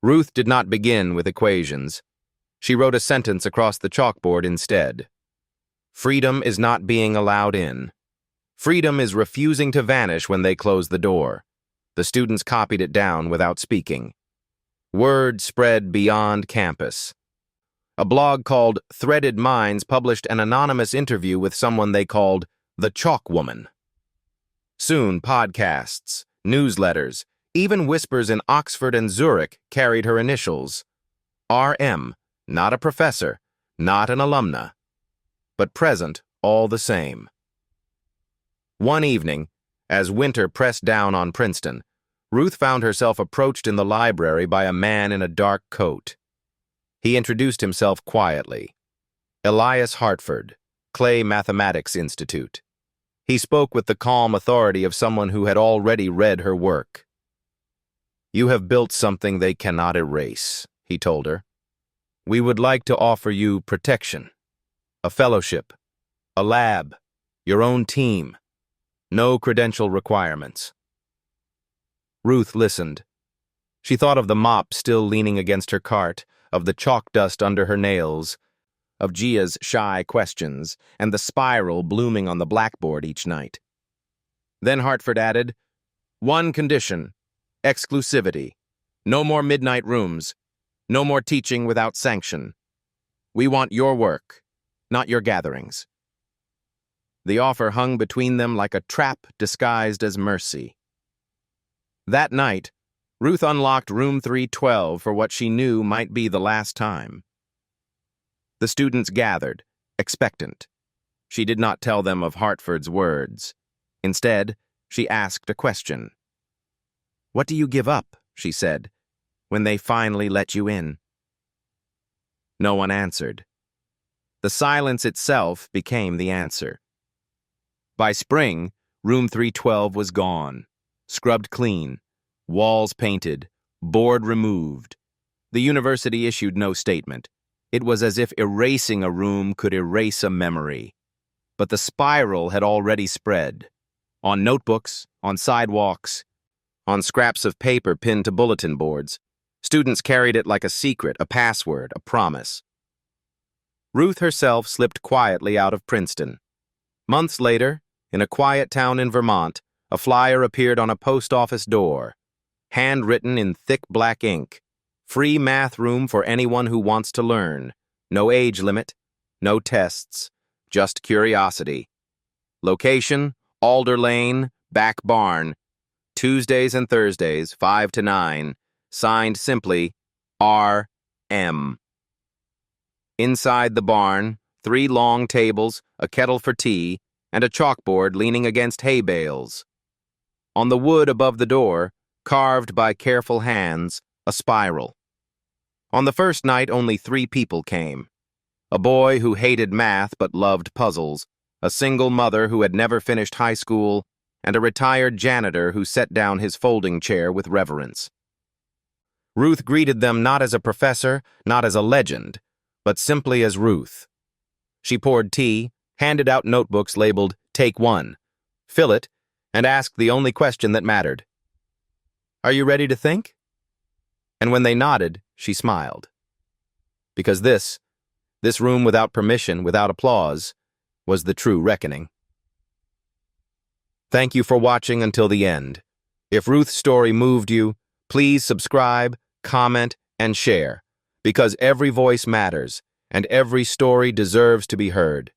Ruth did not begin with equations. She wrote a sentence across the chalkboard instead. Freedom is not being allowed in. Freedom is refusing to vanish when they close the door. The students copied it down without speaking. Word spread beyond campus. A blog called Threaded Minds published an anonymous interview with someone they called the Chalk Woman. Soon, podcasts, newsletters, even whispers in Oxford and Zurich carried her initials. RM, not a professor, not an alumna, but present all the same. One evening, as winter pressed down on Princeton, Ruth found herself approached in the library by a man in a dark coat. He introduced himself quietly. Elias Hartford, Clay Mathematics Institute. He spoke with the calm authority of someone who had already read her work. You have built something they cannot erase, he told her. We would like to offer you protection, a fellowship, a lab, your own team. No credential requirements. Ruth listened. She thought of the mop still leaning against her cart, of the chalk dust under her nails, of Gia's shy questions, and the spiral blooming on the blackboard each night. Then Hartford added, one condition, exclusivity. No more midnight rooms. No more teaching without sanction. We want your work, not your gatherings. The offer hung between them like a trap disguised as mercy. That night, Ruth unlocked room 312 for what she knew might be the last time. The students gathered, expectant. She did not tell them of Hartford's words. Instead, she asked a question. "What do you give up," she said, "when they finally let you in?" No one answered. The silence itself became the answer. By spring, room 312 was gone, scrubbed clean, walls painted, board removed. The university issued no statement. It was as if erasing a room could erase a memory. But the spiral had already spread. On notebooks, on sidewalks, on scraps of paper pinned to bulletin boards, students carried it like a secret, a password, a promise. Ruth herself slipped quietly out of Princeton. Months later, in a quiet town in Vermont, a flyer appeared on a post office door, handwritten in thick black ink. Free math room for anyone who wants to learn. No age limit, no tests, just curiosity. Location, Alder Lane, back barn. Tuesdays and Thursdays, 5 to 9. Signed simply, R.M. Inside the barn, 3 long tables, a kettle for tea, and a chalkboard leaning against hay bales. On the wood above the door, carved by careful hands, a spiral. On the first night, only 3 people came. A boy who hated math but loved puzzles, a single mother who had never finished high school, and a retired janitor who set down his folding chair with reverence. Ruth greeted them not as a professor, not as a legend, but simply as Ruth. She poured tea, handed out notebooks labeled Take 1, fill it, and asked the only question that mattered. "Are you ready to think?" And when they nodded, she smiled. Because this room without permission, without applause, was the true reckoning. Thank you for watching until the end. If Ruth's story moved you, please subscribe, comment, and share, because every voice matters, and every story deserves to be heard.